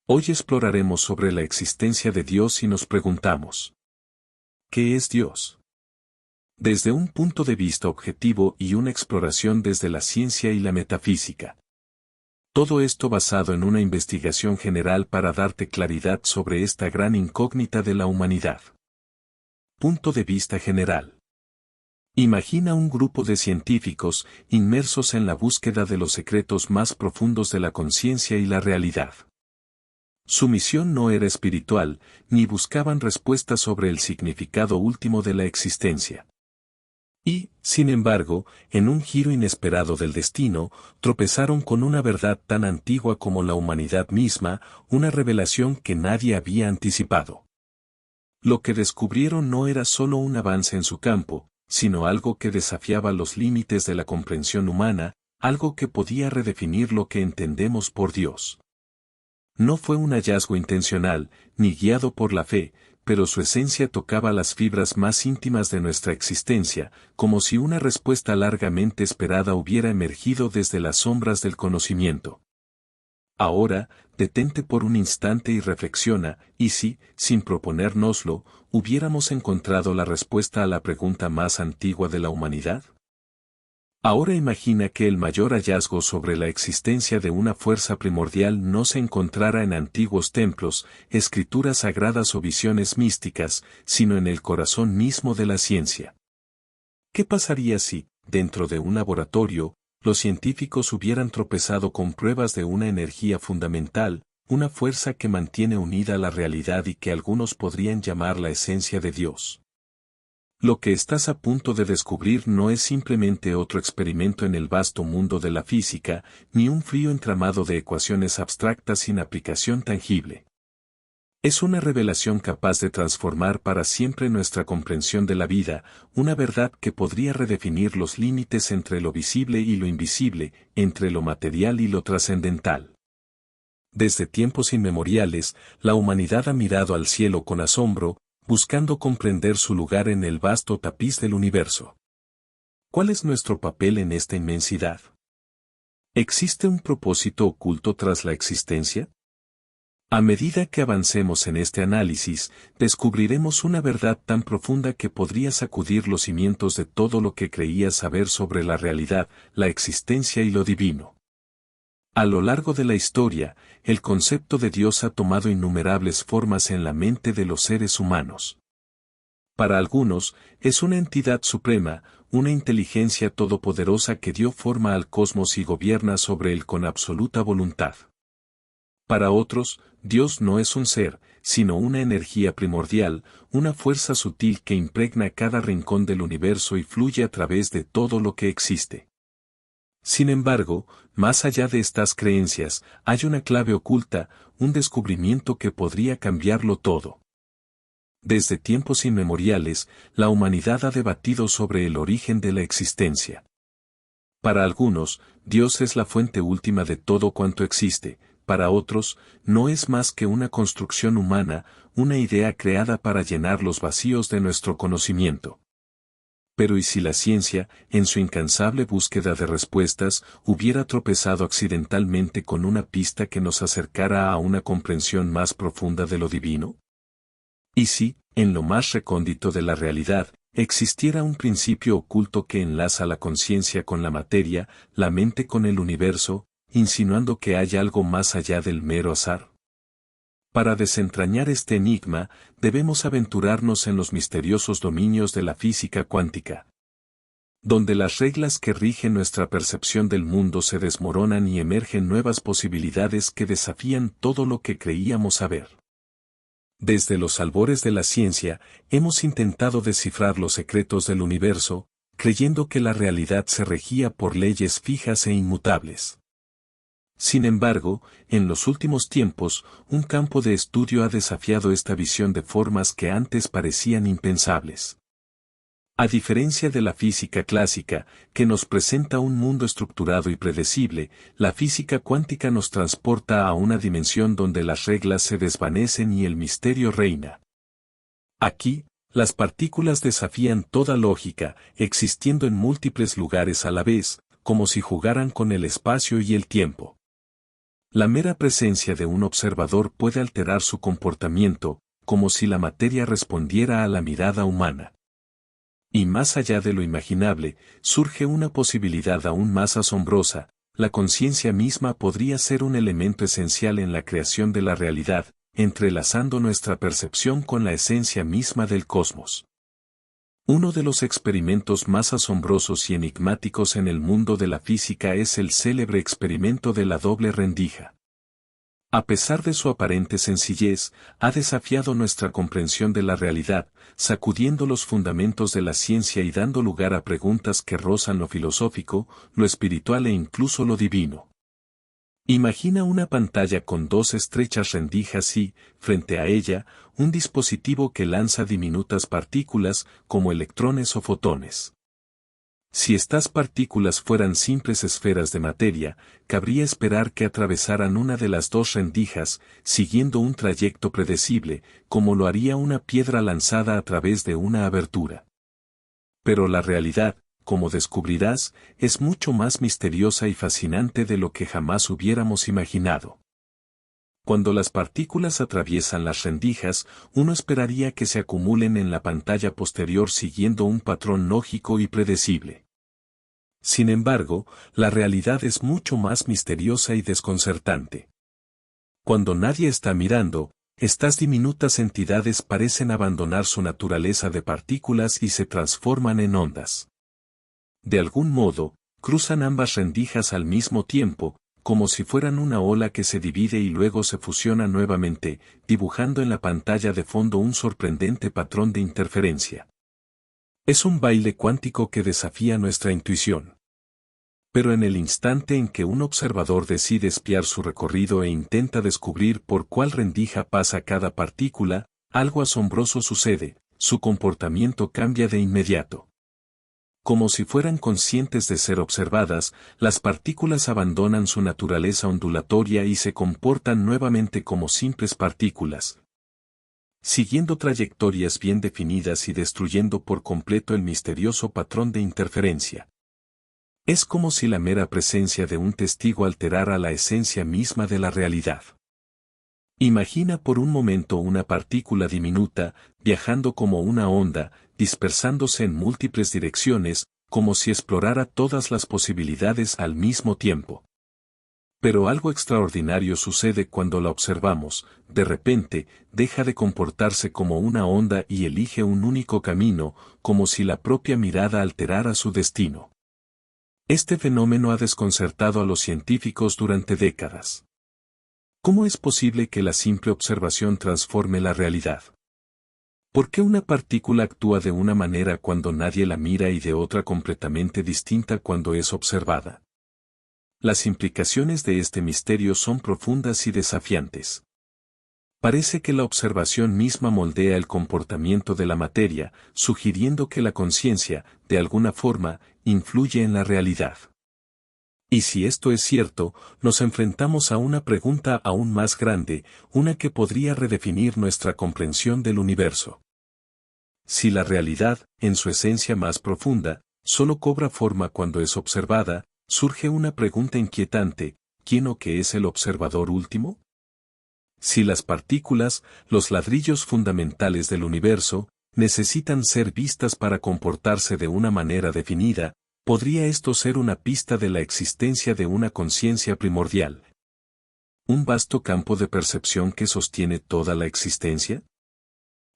Hoy exploraremos sobre la existencia de Dios y nos preguntamos: ¿qué es Dios? Desde un punto de vista objetivo y una exploración desde la ciencia y la metafísica. Todo esto basado en una investigación general para darte claridad sobre esta gran incógnita de la humanidad. Punto de vista general. Imagina un grupo de científicos inmersos en la búsqueda de los secretos más profundos de la conciencia y la realidad. Su misión no era espiritual, ni buscaban respuestas sobre el significado último de la existencia. Y, sin embargo, en un giro inesperado del destino, tropezaron con una verdad tan antigua como la humanidad misma, una revelación que nadie había anticipado. Lo que descubrieron no era solo un avance en su campo, sino algo que desafiaba los límites de la comprensión humana, algo que podía redefinir lo que entendemos por Dios. No fue un hallazgo intencional, ni guiado por la fe, pero su esencia tocaba las fibras más íntimas de nuestra existencia, como si una respuesta largamente esperada hubiera emergido desde las sombras del conocimiento. Ahora, detente por un instante y reflexiona, ¿y si, sin proponérnoslo, hubiéramos encontrado la respuesta a la pregunta más antigua de la humanidad? Ahora imagina que el mayor hallazgo sobre la existencia de una fuerza primordial no se encontrara en antiguos templos, escrituras sagradas o visiones místicas, sino en el corazón mismo de la ciencia. ¿Qué pasaría si, dentro de un laboratorio, los científicos hubieran tropezado con pruebas de una energía fundamental, una fuerza que mantiene unida la realidad y que algunos podrían llamar la esencia de Dios? Lo que estás a punto de descubrir no es simplemente otro experimento en el vasto mundo de la física, ni un frío entramado de ecuaciones abstractas sin aplicación tangible. Es una revelación capaz de transformar para siempre nuestra comprensión de la vida, una verdad que podría redefinir los límites entre lo visible y lo invisible, entre lo material y lo trascendental. Desde tiempos inmemoriales, la humanidad ha mirado al cielo con asombro, buscando comprender su lugar en el vasto tapiz del universo. ¿Cuál es nuestro papel en esta inmensidad? ¿Existe un propósito oculto tras la existencia? A medida que avancemos en este análisis, descubriremos una verdad tan profunda que podría sacudir los cimientos de todo lo que creías saber sobre la realidad, la existencia y lo divino. A lo largo de la historia, el concepto de Dios ha tomado innumerables formas en la mente de los seres humanos. Para algunos, es una entidad suprema, una inteligencia todopoderosa que dio forma al cosmos y gobierna sobre él con absoluta voluntad. Para otros, Dios no es un ser, sino una energía primordial, una fuerza sutil que impregna cada rincón del universo y fluye a través de todo lo que existe. Sin embargo, más allá de estas creencias, hay una clave oculta, un descubrimiento que podría cambiarlo todo. Desde tiempos inmemoriales, la humanidad ha debatido sobre el origen de la existencia. Para algunos, Dios es la fuente última de todo cuanto existe, para otros, no es más que una construcción humana, una idea creada para llenar los vacíos de nuestro conocimiento. Pero ¿y si la ciencia, en su incansable búsqueda de respuestas, hubiera tropezado accidentalmente con una pista que nos acercara a una comprensión más profunda de lo divino? ¿Y si, en lo más recóndito de la realidad, existiera un principio oculto que enlaza la conciencia con la materia, la mente con el universo, insinuando que hay algo más allá del mero azar? Para desentrañar este enigma, debemos aventurarnos en los misteriosos dominios de la física cuántica, donde las reglas que rigen nuestra percepción del mundo se desmoronan y emergen nuevas posibilidades que desafían todo lo que creíamos saber. Desde los albores de la ciencia, hemos intentado descifrar los secretos del universo, creyendo que la realidad se regía por leyes fijas e inmutables. Sin embargo, en los últimos tiempos, un campo de estudio ha desafiado esta visión de formas que antes parecían impensables. A diferencia de la física clásica, que nos presenta un mundo estructurado y predecible, la física cuántica nos transporta a una dimensión donde las reglas se desvanecen y el misterio reina. Aquí, las partículas desafían toda lógica, existiendo en múltiples lugares a la vez, como si jugaran con el espacio y el tiempo. La mera presencia de un observador puede alterar su comportamiento, como si la materia respondiera a la mirada humana. Y más allá de lo imaginable, surge una posibilidad aún más asombrosa: la conciencia misma podría ser un elemento esencial en la creación de la realidad, entrelazando nuestra percepción con la esencia misma del cosmos. Uno de los experimentos más asombrosos y enigmáticos en el mundo de la física es el célebre experimento de la doble rendija. A pesar de su aparente sencillez, ha desafiado nuestra comprensión de la realidad, sacudiendo los fundamentos de la ciencia y dando lugar a preguntas que rozan lo filosófico, lo espiritual e incluso lo divino. Imagina una pantalla con dos estrechas rendijas y, frente a ella, un dispositivo que lanza diminutas partículas, como electrones o fotones. Si estas partículas fueran simples esferas de materia, cabría esperar que atravesaran una de las dos rendijas, siguiendo un trayecto predecible, como lo haría una piedra lanzada a través de una abertura. Pero la realidad, como descubrirás, es mucho más misteriosa y fascinante de lo que jamás hubiéramos imaginado. Cuando las partículas atraviesan las rendijas, uno esperaría que se acumulen en la pantalla posterior siguiendo un patrón lógico y predecible. Sin embargo, la realidad es mucho más misteriosa y desconcertante. Cuando nadie está mirando, estas diminutas entidades parecen abandonar su naturaleza de partículas y se transforman en ondas. De algún modo, cruzan ambas rendijas al mismo tiempo, como si fueran una ola que se divide y luego se fusiona nuevamente, dibujando en la pantalla de fondo un sorprendente patrón de interferencia. Es un baile cuántico que desafía nuestra intuición. Pero en el instante en que un observador decide espiar su recorrido e intenta descubrir por cuál rendija pasa cada partícula, algo asombroso sucede: su comportamiento cambia de inmediato. Como si fueran conscientes de ser observadas, las partículas abandonan su naturaleza ondulatoria y se comportan nuevamente como simples partículas, siguiendo trayectorias bien definidas y destruyendo por completo el misterioso patrón de interferencia. Es como si la mera presencia de un testigo alterara la esencia misma de la realidad. Imagina por un momento una partícula diminuta, viajando como una onda, dispersándose en múltiples direcciones, como si explorara todas las posibilidades al mismo tiempo. Pero algo extraordinario sucede cuando la observamos: de repente, deja de comportarse como una onda y elige un único camino, como si la propia mirada alterara su destino. Este fenómeno ha desconcertado a los científicos durante décadas. ¿Cómo es posible que la simple observación transforme la realidad? ¿Por qué una partícula actúa de una manera cuando nadie la mira y de otra completamente distinta cuando es observada? Las implicaciones de este misterio son profundas y desafiantes. Parece que la observación misma moldea el comportamiento de la materia, sugiriendo que la conciencia, de alguna forma, influye en la realidad. Y si esto es cierto, nos enfrentamos a una pregunta aún más grande, una que podría redefinir nuestra comprensión del universo. Si la realidad, en su esencia más profunda, solo cobra forma cuando es observada, surge una pregunta inquietante: ¿quién o qué es el observador último? Si las partículas, los ladrillos fundamentales del universo, necesitan ser vistas para comportarse de una manera definida, ¿podría esto ser una pista de la existencia de una conciencia primordial? ¿Un vasto campo de percepción que sostiene toda la existencia?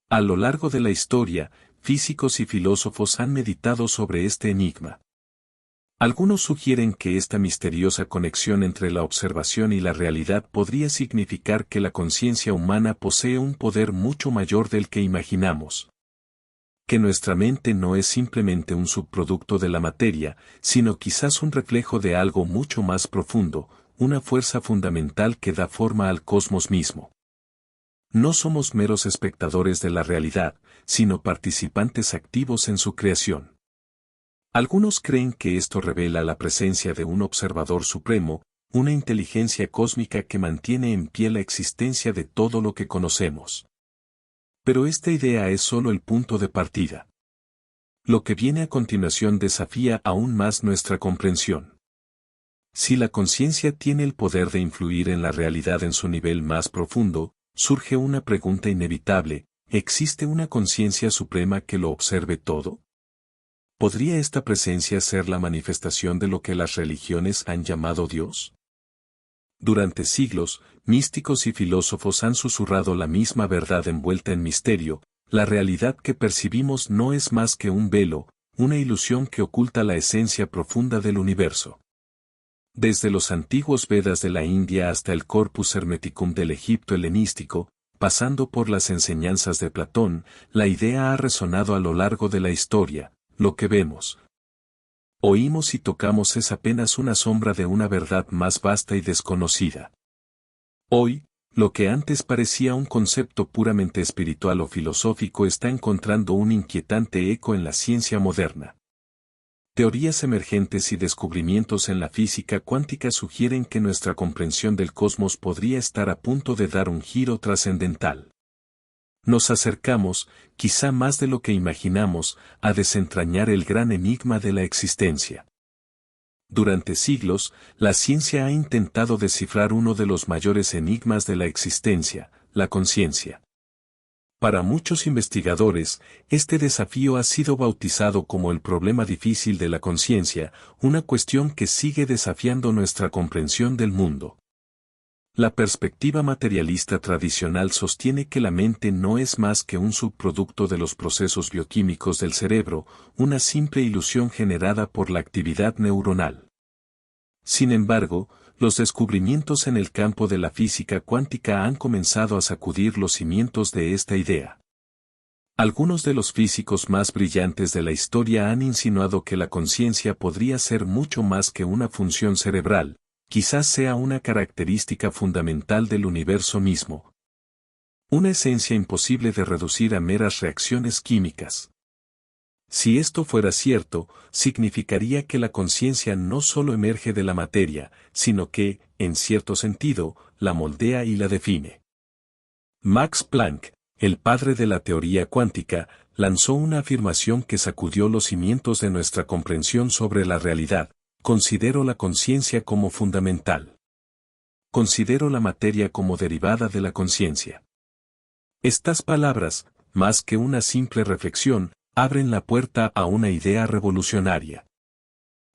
A lo largo de la historia, físicos y filósofos han meditado sobre este enigma. Algunos sugieren que esta misteriosa conexión entre la observación y la realidad podría significar que la conciencia humana posee un poder mucho mayor del que imaginamos. Que nuestra mente no es simplemente un subproducto de la materia, sino quizás un reflejo de algo mucho más profundo, una fuerza fundamental que da forma al cosmos mismo. No somos meros espectadores de la realidad, sino participantes activos en su creación. Algunos creen que esto revela la presencia de un observador supremo, una inteligencia cósmica que mantiene en pie la existencia de todo lo que conocemos. Pero esta idea es solo el punto de partida. Lo que viene a continuación desafía aún más nuestra comprensión. Si la conciencia tiene el poder de influir en la realidad en su nivel más profundo, surge una pregunta inevitable: ¿existe una conciencia suprema que lo observe todo? ¿Podría esta presencia ser la manifestación de lo que las religiones han llamado Dios? Durante siglos, místicos y filósofos han susurrado la misma verdad envuelta en misterio: la realidad que percibimos no es más que un velo, una ilusión que oculta la esencia profunda del universo. Desde los antiguos Vedas de la India hasta el Corpus Hermeticum del Egipto helenístico, pasando por las enseñanzas de Platón, la idea ha resonado a lo largo de la historia: lo que vemos, oímos y tocamos es apenas una sombra de una verdad más vasta y desconocida. Hoy, lo que antes parecía un concepto puramente espiritual o filosófico está encontrando un inquietante eco en la ciencia moderna. Teorías emergentes y descubrimientos en la física cuántica sugieren que nuestra comprensión del cosmos podría estar a punto de dar un giro trascendental. Nos acercamos, quizá más de lo que imaginamos, a desentrañar el gran enigma de la existencia. Durante siglos, la ciencia ha intentado descifrar uno de los mayores enigmas de la existencia: la conciencia. Para muchos investigadores, este desafío ha sido bautizado como el problema difícil de la conciencia, una cuestión que sigue desafiando nuestra comprensión del mundo. La perspectiva materialista tradicional sostiene que la mente no es más que un subproducto de los procesos bioquímicos del cerebro, una simple ilusión generada por la actividad neuronal. Sin embargo, los descubrimientos en el campo de la física cuántica han comenzado a sacudir los cimientos de esta idea. Algunos de los físicos más brillantes de la historia han insinuado que la conciencia podría ser mucho más que una función cerebral, quizás sea una característica fundamental del universo mismo. Una esencia imposible de reducir a meras reacciones químicas. Si esto fuera cierto, significaría que la conciencia no solo emerge de la materia, sino que, en cierto sentido, la moldea y la define. Max Planck, el padre de la teoría cuántica, lanzó una afirmación que sacudió los cimientos de nuestra comprensión sobre la realidad: considero la conciencia como fundamental. Considero la materia como derivada de la conciencia. Estas palabras, más que una simple reflexión, abren la puerta a una idea revolucionaria.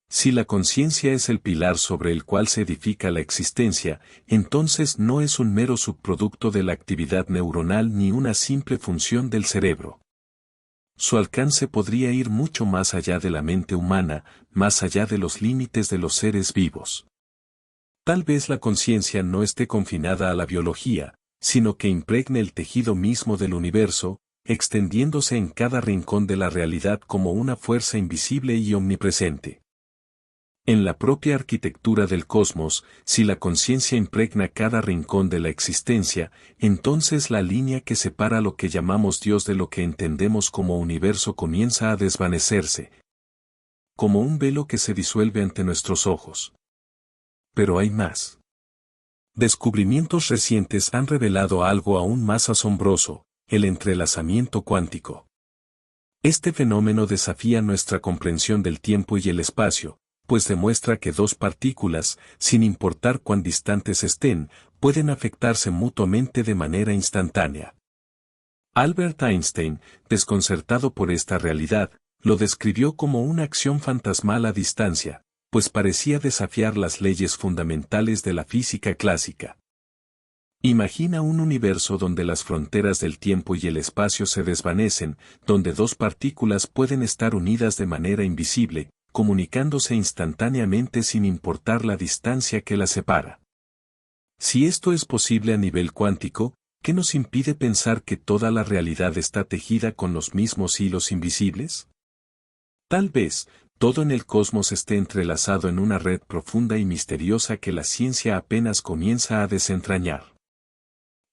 Si la conciencia es el pilar sobre el cual se edifica la existencia, entonces no es un mero subproducto de la actividad neuronal ni una simple función del cerebro. Su alcance podría ir mucho más allá de la mente humana, más allá de los límites de los seres vivos. Tal vez la conciencia no esté confinada a la biología, sino que impregne el tejido mismo del universo, extendiéndose en cada rincón de la realidad como una fuerza invisible y omnipresente. En la propia arquitectura del cosmos, si la conciencia impregna cada rincón de la existencia, entonces la línea que separa lo que llamamos Dios de lo que entendemos como universo comienza a desvanecerse, como un velo que se disuelve ante nuestros ojos. Pero hay más. Descubrimientos recientes han revelado algo aún más asombroso: el entrelazamiento cuántico. Este fenómeno desafía nuestra comprensión del tiempo y el espacio, pues demuestra que dos partículas, sin importar cuán distantes estén, pueden afectarse mutuamente de manera instantánea. Albert Einstein, desconcertado por esta realidad, lo describió como una acción fantasmal a distancia, pues parecía desafiar las leyes fundamentales de la física clásica. Imagina un universo donde las fronteras del tiempo y el espacio se desvanecen, donde dos partículas pueden estar unidas de manera invisible, comunicándose instantáneamente sin importar la distancia que las separa. Si esto es posible a nivel cuántico, ¿qué nos impide pensar que toda la realidad está tejida con los mismos hilos invisibles? Tal vez, todo en el cosmos esté entrelazado en una red profunda y misteriosa que la ciencia apenas comienza a desentrañar.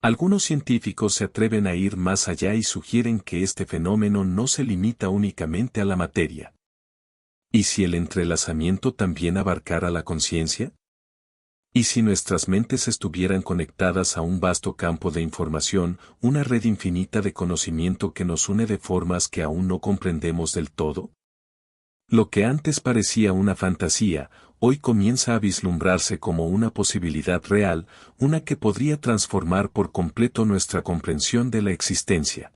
Algunos científicos se atreven a ir más allá y sugieren que este fenómeno no se limita únicamente a la materia. ¿Y si el entrelazamiento también abarcara la conciencia? ¿Y si nuestras mentes estuvieran conectadas a un vasto campo de información, una red infinita de conocimiento que nos une de formas que aún no comprendemos del todo? Lo que antes parecía una fantasía, hoy comienza a vislumbrarse como una posibilidad real, una que podría transformar por completo nuestra comprensión de la existencia.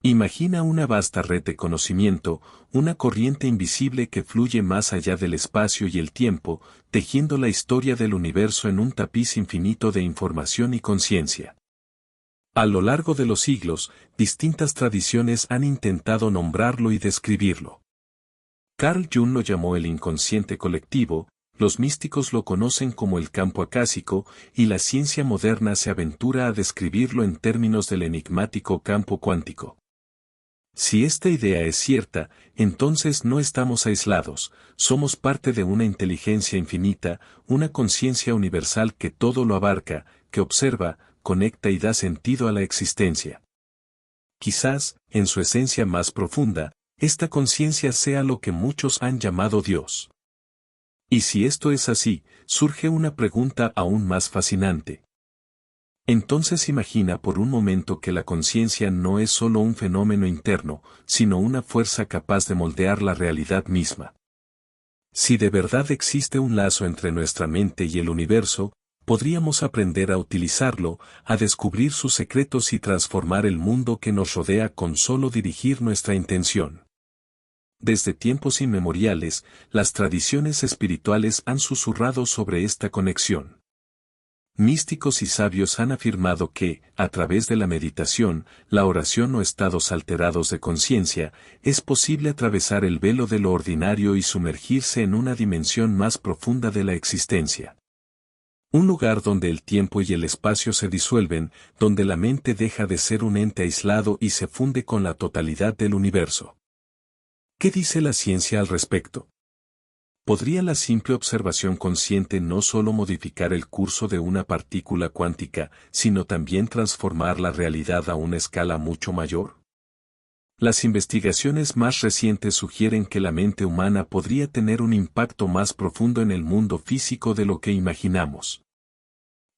Imagina una vasta red de conocimiento, una corriente invisible que fluye más allá del espacio y el tiempo, tejiendo la historia del universo en un tapiz infinito de información y conciencia. A lo largo de los siglos, distintas tradiciones han intentado nombrarlo y describirlo. Carl Jung lo llamó el inconsciente colectivo, los místicos lo conocen como el campo acásico, y la ciencia moderna se aventura a describirlo en términos del enigmático campo cuántico. Si esta idea es cierta, entonces no estamos aislados, somos parte de una inteligencia infinita, una conciencia universal que todo lo abarca, que observa, conecta y da sentido a la existencia. Quizás, en su esencia más profunda, esta conciencia sea lo que muchos han llamado Dios. Y si esto es así, surge una pregunta aún más fascinante. Entonces imagina por un momento que la conciencia no es solo un fenómeno interno, sino una fuerza capaz de moldear la realidad misma. Si de verdad existe un lazo entre nuestra mente y el universo, podríamos aprender a utilizarlo, a descubrir sus secretos y transformar el mundo que nos rodea con solo dirigir nuestra intención. Desde tiempos inmemoriales, las tradiciones espirituales han susurrado sobre esta conexión. Místicos y sabios han afirmado que, a través de la meditación, la oración o estados alterados de conciencia, es posible atravesar el velo de lo ordinario y sumergirse en una dimensión más profunda de la existencia. Un lugar donde el tiempo y el espacio se disuelven, donde la mente deja de ser un ente aislado y se funde con la totalidad del universo. ¿Qué dice la ciencia al respecto? ¿Podría la simple observación consciente no solo modificar el curso de una partícula cuántica, sino también transformar la realidad a una escala mucho mayor? Las investigaciones más recientes sugieren que la mente humana podría tener un impacto más profundo en el mundo físico de lo que imaginamos.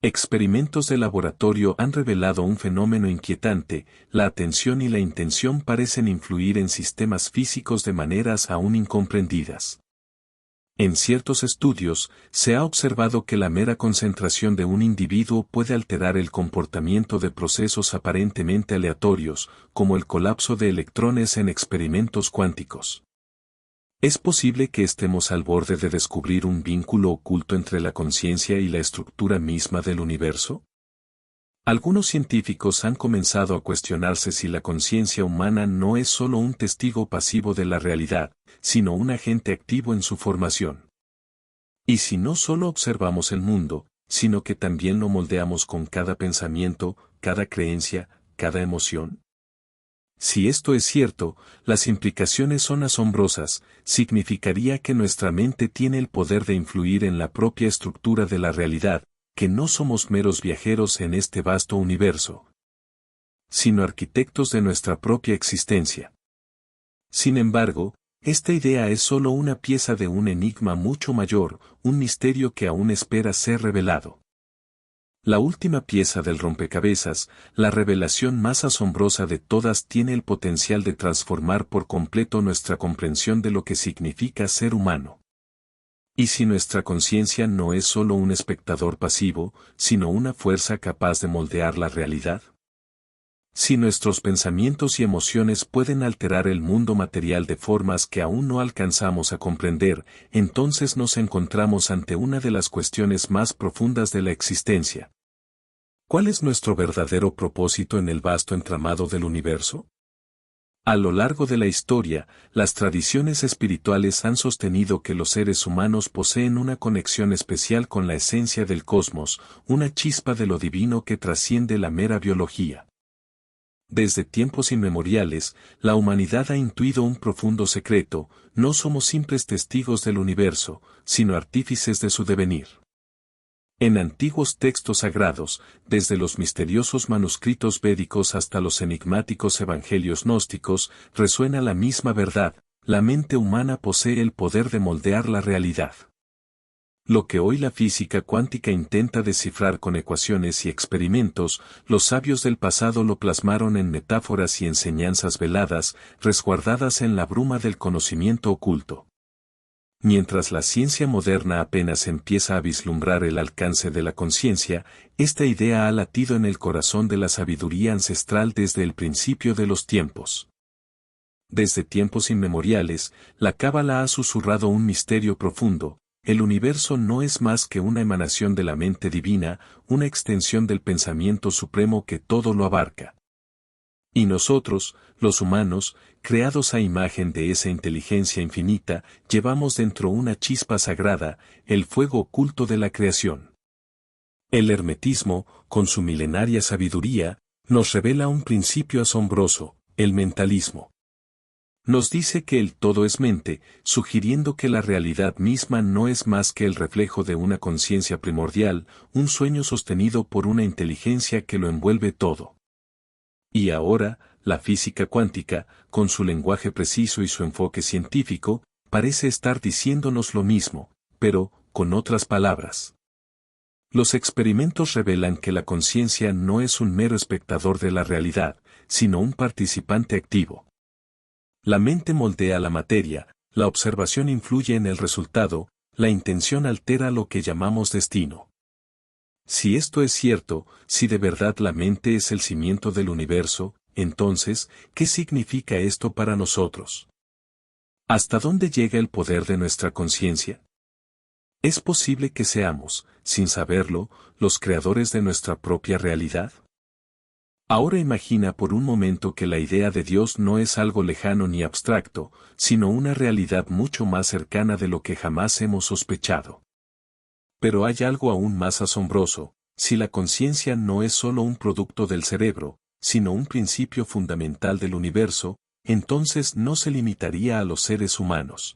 Experimentos de laboratorio han revelado un fenómeno inquietante: la atención y la intención parecen influir en sistemas físicos de maneras aún incomprendidas. En ciertos estudios, se ha observado que la mera concentración de un individuo puede alterar el comportamiento de procesos aparentemente aleatorios, como el colapso de electrones en experimentos cuánticos. ¿Es posible que estemos al borde de descubrir un vínculo oculto entre la conciencia y la estructura misma del universo? Algunos científicos han comenzado a cuestionarse si la conciencia humana no es solo un testigo pasivo de la realidad, sino un agente activo en su formación. Y si no solo observamos el mundo, sino que también lo moldeamos con cada pensamiento, cada creencia, cada emoción. Si esto es cierto, las implicaciones son asombrosas. Significaría que nuestra mente tiene el poder de influir en la propia estructura de la realidad, que no somos meros viajeros en este vasto universo, sino arquitectos de nuestra propia existencia. Sin embargo, esta idea es solo una pieza de un enigma mucho mayor, un misterio que aún espera ser revelado. La última pieza del rompecabezas, la revelación más asombrosa de todas, tiene el potencial de transformar por completo nuestra comprensión de lo que significa ser humano. ¿Y si nuestra conciencia no es solo un espectador pasivo, sino una fuerza capaz de moldear la realidad? Si nuestros pensamientos y emociones pueden alterar el mundo material de formas que aún no alcanzamos a comprender, entonces nos encontramos ante una de las cuestiones más profundas de la existencia. ¿Cuál es nuestro verdadero propósito en el vasto entramado del universo? A lo largo de la historia, las tradiciones espirituales han sostenido que los seres humanos poseen una conexión especial con la esencia del cosmos, una chispa de lo divino que trasciende la mera biología. Desde tiempos inmemoriales, la humanidad ha intuido un profundo secreto: no somos simples testigos del universo, sino artífices de su devenir. En antiguos textos sagrados, desde los misteriosos manuscritos védicos hasta los enigmáticos evangelios gnósticos, resuena la misma verdad: la mente humana posee el poder de moldear la realidad. Lo que hoy la física cuántica intenta descifrar con ecuaciones y experimentos, los sabios del pasado lo plasmaron en metáforas y enseñanzas veladas, resguardadas en la bruma del conocimiento oculto. Mientras la ciencia moderna apenas empieza a vislumbrar el alcance de la conciencia, esta idea ha latido en el corazón de la sabiduría ancestral desde el principio de los tiempos. Desde tiempos inmemoriales, la Cábala ha susurrado un misterio profundo: el universo no es más que una emanación de la mente divina, una extensión del pensamiento supremo que todo lo abarca. Y nosotros, los humanos, creados a imagen de esa inteligencia infinita, llevamos dentro una chispa sagrada, el fuego oculto de la creación. El hermetismo, con su milenaria sabiduría, nos revela un principio asombroso: el mentalismo. Nos dice que el todo es mente, sugiriendo que la realidad misma no es más que el reflejo de una conciencia primordial, un sueño sostenido por una inteligencia que lo envuelve todo. Y ahora, la física cuántica, con su lenguaje preciso y su enfoque científico, parece estar diciéndonos lo mismo, pero, con otras palabras. Los experimentos revelan que la conciencia no es un mero espectador de la realidad, sino un participante activo. La mente moldea la materia, la observación influye en el resultado, la intención altera lo que llamamos destino. Si esto es cierto, si de verdad la mente es el cimiento del universo, entonces, ¿qué significa esto para nosotros? ¿Hasta dónde llega el poder de nuestra conciencia? ¿Es posible que seamos, sin saberlo, los creadores de nuestra propia realidad? Ahora imagina por un momento que la idea de Dios no es algo lejano ni abstracto, sino una realidad mucho más cercana de lo que jamás hemos sospechado. Pero hay algo aún más asombroso: si la conciencia no es solo un producto del cerebro, sino un principio fundamental del universo, entonces no se limitaría a los seres humanos.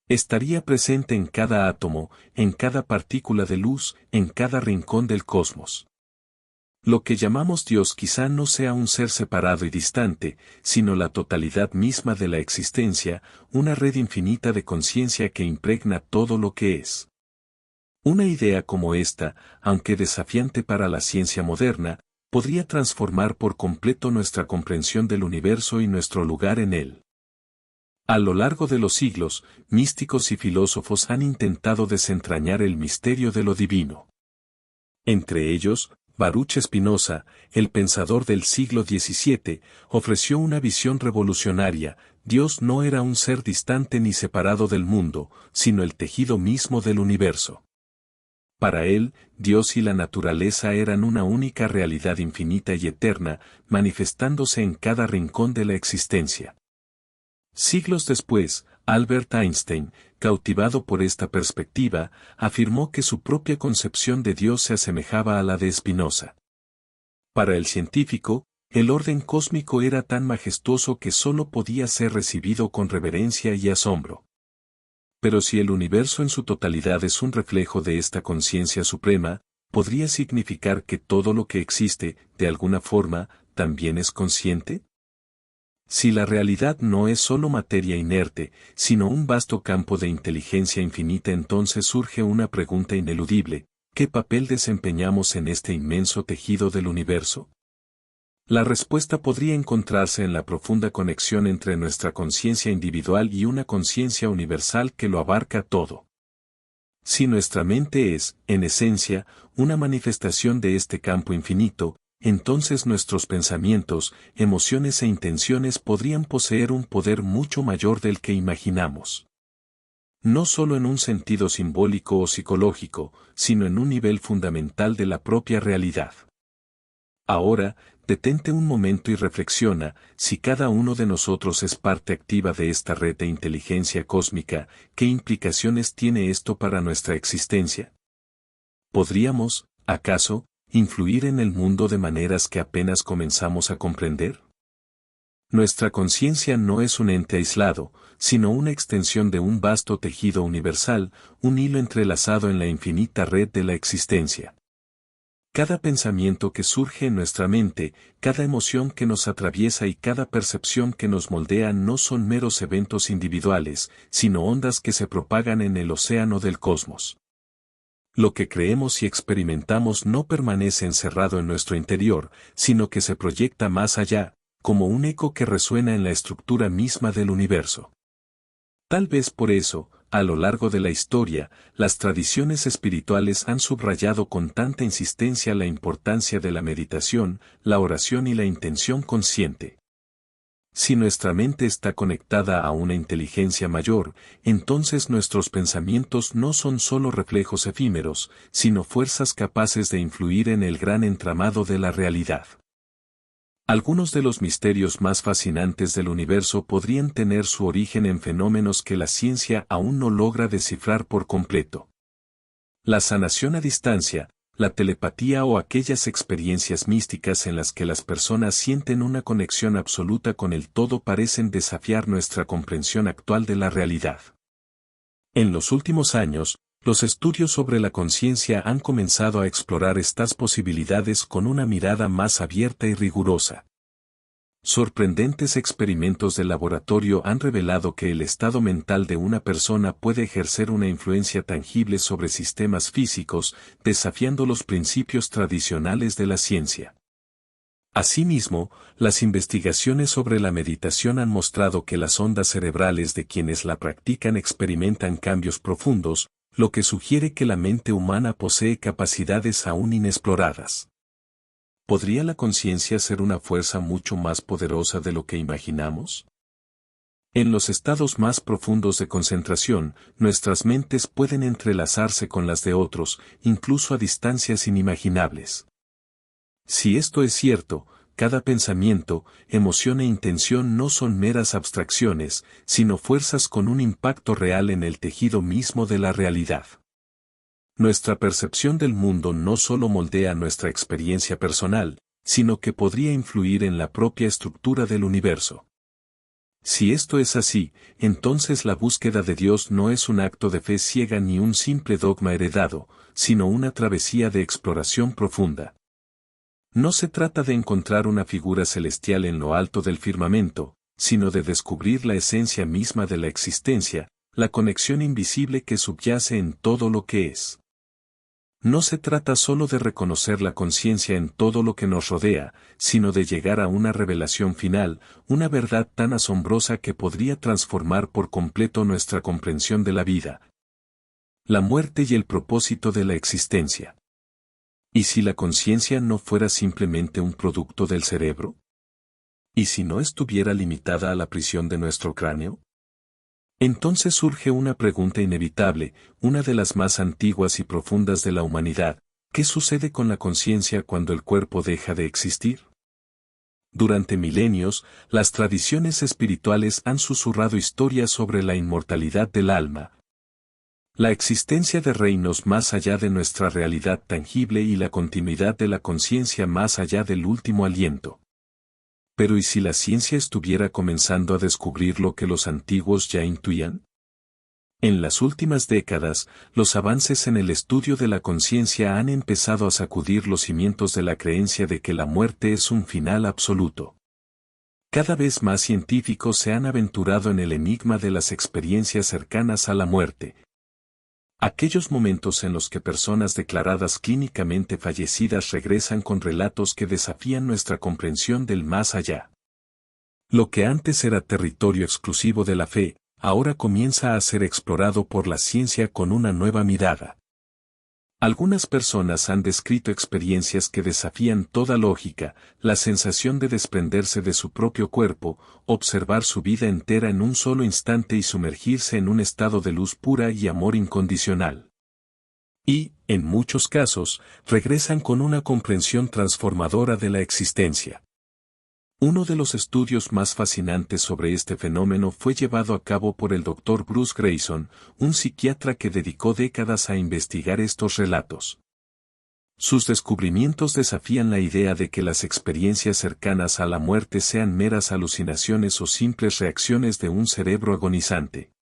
Estaría presente en cada átomo, en cada partícula de luz, en cada rincón del cosmos. Lo que llamamos Dios quizá no sea un ser separado y distante, sino la totalidad misma de la existencia, una red infinita de conciencia que impregna todo lo que es. Una idea como esta, aunque desafiante para la ciencia moderna, podría transformar por completo nuestra comprensión del universo y nuestro lugar en él. A lo largo de los siglos, místicos y filósofos han intentado desentrañar el misterio de lo divino. Entre ellos, Baruch Spinoza, el pensador del siglo XVII, ofreció una visión revolucionaria: Dios no era un ser distante ni separado del mundo, sino el tejido mismo del universo. Para él, Dios y la naturaleza eran una única realidad infinita y eterna, manifestándose en cada rincón de la existencia. Siglos después, Albert Einstein, cautivado por esta perspectiva, afirmó que su propia concepción de Dios se asemejaba a la de Spinoza. Para el científico, el orden cósmico era tan majestuoso que sólo podía ser recibido con reverencia y asombro. Pero si el universo en su totalidad es un reflejo de esta conciencia suprema, ¿podría significar que todo lo que existe, de alguna forma, también es consciente? Si la realidad no es solo materia inerte, sino un vasto campo de inteligencia infinita, entonces surge una pregunta ineludible: ¿qué papel desempeñamos en este inmenso tejido del universo? La respuesta podría encontrarse en la profunda conexión entre nuestra conciencia individual y una conciencia universal que lo abarca todo. Si nuestra mente es, en esencia, una manifestación de este campo infinito, entonces nuestros pensamientos, emociones e intenciones podrían poseer un poder mucho mayor del que imaginamos. No solo en un sentido simbólico o psicológico, sino en un nivel fundamental de la propia realidad. Ahora, detente un momento y reflexiona: si cada uno de nosotros es parte activa de esta red de inteligencia cósmica, ¿qué implicaciones tiene esto para nuestra existencia? ¿Podríamos, acaso, influir en el mundo de maneras que apenas comenzamos a comprender? Nuestra conciencia no es un ente aislado, sino una extensión de un vasto tejido universal, un hilo entrelazado en la infinita red de la existencia. Cada pensamiento que surge en nuestra mente, cada emoción que nos atraviesa y cada percepción que nos moldea no son meros eventos individuales, sino ondas que se propagan en el océano del cosmos. Lo que creemos y experimentamos no permanece encerrado en nuestro interior, sino que se proyecta más allá, como un eco que resuena en la estructura misma del universo. Tal vez por eso, A lo largo de la historia, las tradiciones espirituales han subrayado con tanta insistencia la importancia de la meditación, la oración y la intención consciente. Si nuestra mente está conectada a una inteligencia mayor, entonces nuestros pensamientos no son solo reflejos efímeros, sino fuerzas capaces de influir en el gran entramado de la realidad. Algunos de los misterios más fascinantes del universo podrían tener su origen en fenómenos que la ciencia aún no logra descifrar por completo. La sanación a distancia, la telepatía o aquellas experiencias místicas en las que las personas sienten una conexión absoluta con el todo parecen desafiar nuestra comprensión actual de la realidad. En los últimos años, los estudios sobre la conciencia han comenzado a explorar estas posibilidades con una mirada más abierta y rigurosa. Sorprendentes experimentos de laboratorio han revelado que el estado mental de una persona puede ejercer una influencia tangible sobre sistemas físicos, desafiando los principios tradicionales de la ciencia. Asimismo, las investigaciones sobre la meditación han mostrado que las ondas cerebrales de quienes la practican experimentan cambios profundos, lo que sugiere que la mente humana posee capacidades aún inexploradas. ¿Podría la conciencia ser una fuerza mucho más poderosa de lo que imaginamos? En los estados más profundos de concentración, nuestras mentes pueden entrelazarse con las de otros, incluso a distancias inimaginables. Si esto es cierto, cada pensamiento, emoción e intención no son meras abstracciones, sino fuerzas con un impacto real en el tejido mismo de la realidad. Nuestra percepción del mundo no solo moldea nuestra experiencia personal, sino que podría influir en la propia estructura del universo. Si esto es así, entonces la búsqueda de Dios no es un acto de fe ciega ni un simple dogma heredado, sino una travesía de exploración profunda. No se trata de encontrar una figura celestial en lo alto del firmamento, sino de descubrir la esencia misma de la existencia, la conexión invisible que subyace en todo lo que es. No se trata solo de reconocer la conciencia en todo lo que nos rodea, sino de llegar a una revelación final, una verdad tan asombrosa que podría transformar por completo nuestra comprensión de la vida, la muerte y el propósito de la existencia. ¿Y si la conciencia no fuera simplemente un producto del cerebro? ¿Y si no estuviera limitada a la prisión de nuestro cráneo? Entonces surge una pregunta inevitable, una de las más antiguas y profundas de la humanidad: ¿qué sucede con la conciencia cuando el cuerpo deja de existir? Durante milenios, las tradiciones espirituales han susurrado historias sobre la inmortalidad del alma, la existencia de reinos más allá de nuestra realidad tangible y la continuidad de la conciencia más allá del último aliento. Pero ¿y si la ciencia estuviera comenzando a descubrir lo que los antiguos ya intuían? En las últimas décadas, los avances en el estudio de la conciencia han empezado a sacudir los cimientos de la creencia de que la muerte es un final absoluto. Cada vez más científicos se han aventurado en el enigma de las experiencias cercanas a la muerte. Aquellos momentos en los que personas declaradas clínicamente fallecidas regresan con relatos que desafían nuestra comprensión del más allá. Lo que antes era territorio exclusivo de la fe, ahora comienza a ser explorado por la ciencia con una nueva mirada. Algunas personas han descrito experiencias que desafían toda lógica: la sensación de desprenderse de su propio cuerpo, observar su vida entera en un solo instante y sumergirse en un estado de luz pura y amor incondicional. Y, en muchos casos, regresan con una comprensión transformadora de la existencia. Uno de los estudios más fascinantes sobre este fenómeno fue llevado a cabo por el Dr. Bruce Greyson, un psiquiatra que dedicó décadas a investigar estos relatos. Sus descubrimientos desafían la idea de que las experiencias cercanas a la muerte sean meras alucinaciones o simples reacciones de un cerebro agonizante.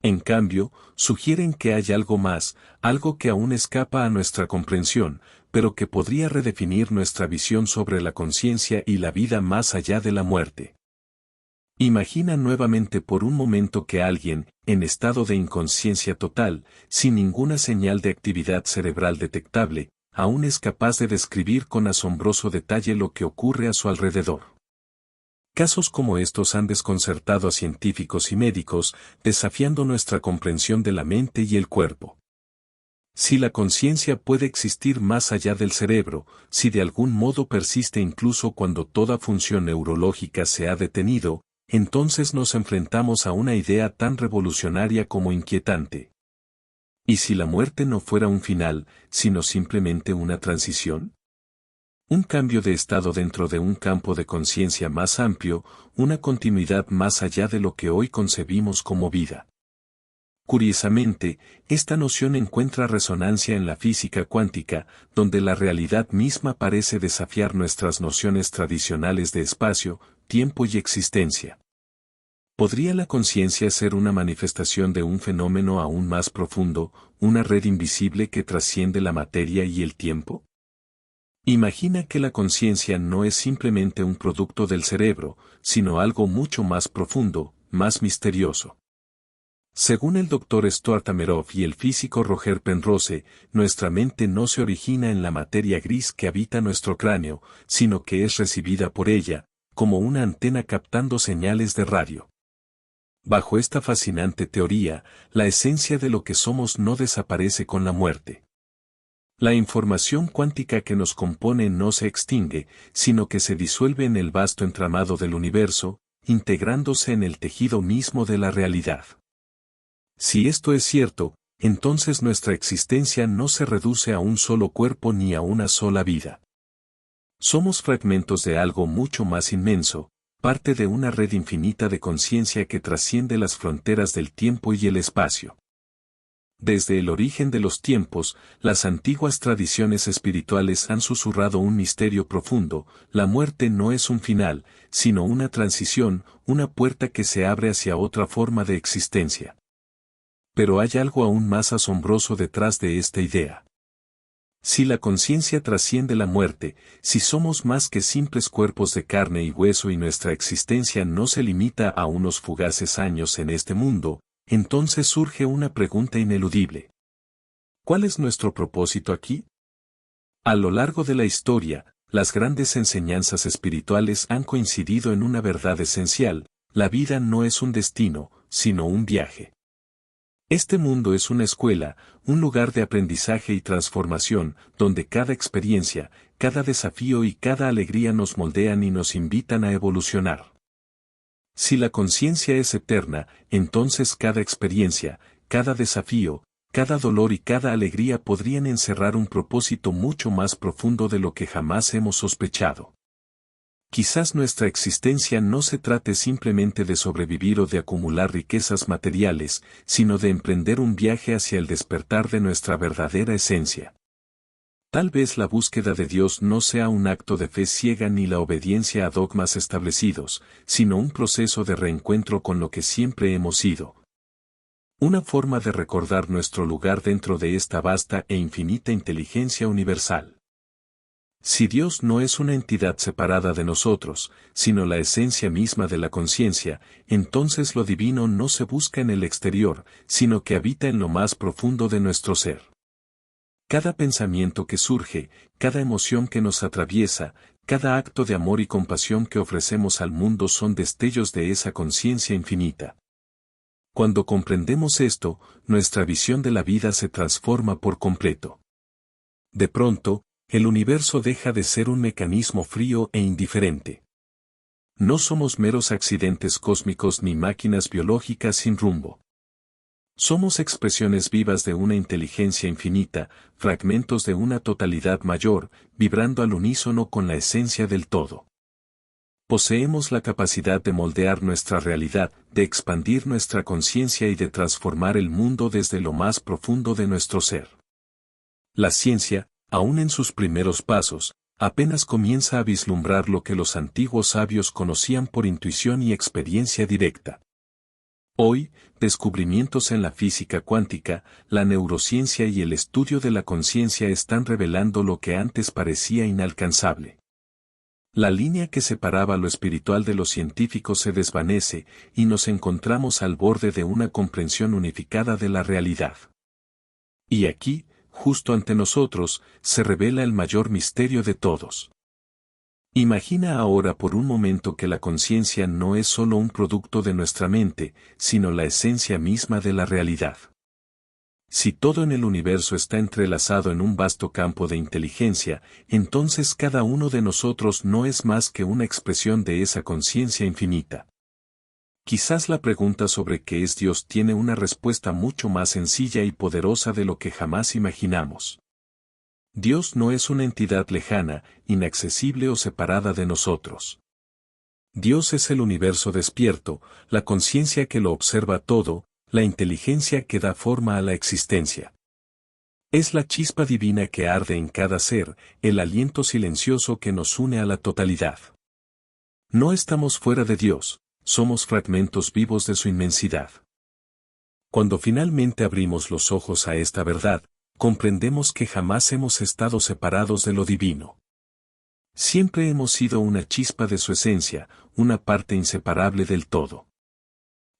En cambio, sugieren que hay algo más, algo que aún escapa a nuestra comprensión, pero que podría redefinir nuestra visión sobre la conciencia y la vida más allá de la muerte. Imagina nuevamente por un momento que alguien, en estado de inconsciencia total, sin ninguna señal de actividad cerebral detectable, aún es capaz de describir con asombroso detalle lo que ocurre a su alrededor. Casos como estos han desconcertado a científicos y médicos, desafiando nuestra comprensión de la mente y el cuerpo. Si la conciencia puede existir más allá del cerebro, si de algún modo persiste incluso cuando toda función neurológica se ha detenido, entonces nos enfrentamos a una idea tan revolucionaria como inquietante. ¿Y si la muerte no fuera un final, sino simplemente una transición? Un cambio de estado dentro de un campo de conciencia más amplio, una continuidad más allá de lo que hoy concebimos como vida. Curiosamente, esta noción encuentra resonancia en la física cuántica, donde la realidad misma parece desafiar nuestras nociones tradicionales de espacio, tiempo y existencia. ¿Podría la conciencia ser una manifestación de un fenómeno aún más profundo, una red invisible que trasciende la materia y el tiempo? Imagina que la conciencia no es simplemente un producto del cerebro, sino algo mucho más profundo, más misterioso. Según el Dr. Stuart Amerov y el físico Roger Penrose, nuestra mente no se origina en la materia gris que habita nuestro cráneo, sino que es recibida por ella, como una antena captando señales de radio. Bajo esta fascinante teoría, la esencia de lo que somos no desaparece con la muerte. La información cuántica que nos compone no se extingue, sino que se disuelve en el vasto entramado del universo, integrándose en el tejido mismo de la realidad. Si esto es cierto, entonces nuestra existencia no se reduce a un solo cuerpo ni a una sola vida. Somos fragmentos de algo mucho más inmenso, parte de una red infinita de conciencia que trasciende las fronteras del tiempo y el espacio. Desde el origen de los tiempos, las antiguas tradiciones espirituales han susurrado un misterio profundo: la muerte no es un final, sino una transición, una puerta que se abre hacia otra forma de existencia. Pero hay algo aún más asombroso detrás de esta idea. Si la conciencia trasciende la muerte, si somos más que simples cuerpos de carne y hueso y nuestra existencia no se limita a unos fugaces años en este mundo, entonces surge una pregunta ineludible. ¿Cuál es nuestro propósito aquí? A lo largo de la historia, las grandes enseñanzas espirituales han coincidido en una verdad esencial: la vida no es un destino, sino un viaje. Este mundo es una escuela, un lugar de aprendizaje y transformación, donde cada experiencia, cada desafío y cada alegría nos moldean y nos invitan a evolucionar. Si la conciencia es eterna, entonces cada experiencia, cada desafío, cada dolor y cada alegría podrían encerrar un propósito mucho más profundo de lo que jamás hemos sospechado. Quizás nuestra existencia no se trate simplemente de sobrevivir o de acumular riquezas materiales, sino de emprender un viaje hacia el despertar de nuestra verdadera esencia. Tal vez la búsqueda de Dios no sea un acto de fe ciega ni la obediencia a dogmas establecidos, sino un proceso de reencuentro con lo que siempre hemos sido. Una forma de recordar nuestro lugar dentro de esta vasta e infinita inteligencia universal. Si Dios no es una entidad separada de nosotros, sino la esencia misma de la conciencia, entonces lo divino no se busca en el exterior, sino que habita en lo más profundo de nuestro ser. Cada pensamiento que surge, cada emoción que nos atraviesa, cada acto de amor y compasión que ofrecemos al mundo son destellos de esa conciencia infinita. Cuando comprendemos esto, nuestra visión de la vida se transforma por completo. De pronto, el universo deja de ser un mecanismo frío e indiferente. No somos meros accidentes cósmicos ni máquinas biológicas sin rumbo. Somos expresiones vivas de una inteligencia infinita, fragmentos de una totalidad mayor, vibrando al unísono con la esencia del todo. Poseemos la capacidad de moldear nuestra realidad, de expandir nuestra conciencia y de transformar el mundo desde lo más profundo de nuestro ser. La ciencia, aún en sus primeros pasos, apenas comienza a vislumbrar lo que los antiguos sabios conocían por intuición y experiencia directa. Hoy, descubrimientos en la física cuántica, la neurociencia y el estudio de la conciencia están revelando lo que antes parecía inalcanzable. La línea que separaba lo espiritual de lo científico se desvanece, y nos encontramos al borde de una comprensión unificada de la realidad. Y aquí, justo ante nosotros, se revela el mayor misterio de todos. Imagina ahora por un momento que la conciencia no es solo un producto de nuestra mente, sino la esencia misma de la realidad. Si todo en el universo está entrelazado en un vasto campo de inteligencia, entonces cada uno de nosotros no es más que una expresión de esa conciencia infinita. Quizás la pregunta sobre qué es Dios tiene una respuesta mucho más sencilla y poderosa de lo que jamás imaginamos. Dios no es una entidad lejana, inaccesible o separada de nosotros. Dios es el universo despierto, la conciencia que lo observa todo, la inteligencia que da forma a la existencia. Es la chispa divina que arde en cada ser, el aliento silencioso que nos une a la totalidad. No estamos fuera de Dios, somos fragmentos vivos de su inmensidad. Cuando finalmente abrimos los ojos a esta verdad, comprendemos que jamás hemos estado separados de lo divino. Siempre hemos sido una chispa de su esencia, una parte inseparable del todo.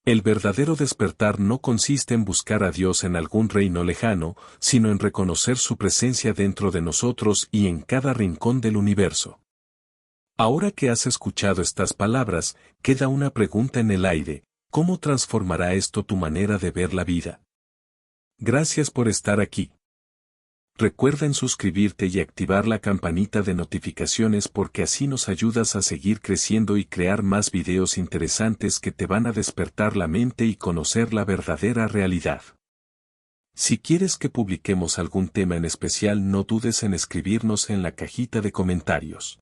El verdadero despertar no consiste en buscar a Dios en algún reino lejano, sino en reconocer su presencia dentro de nosotros y en cada rincón del universo. Ahora que has escuchado estas palabras, queda una pregunta en el aire: ¿cómo transformará esto tu manera de ver la vida? Gracias por estar aquí. Recuerda en suscribirte y activar la campanita de notificaciones porque así nos ayudas a seguir creciendo y crear más videos interesantes que te van a despertar la mente y conocer la verdadera realidad. Si quieres que publiquemos algún tema en especial, no dudes en escribirnos en la cajita de comentarios.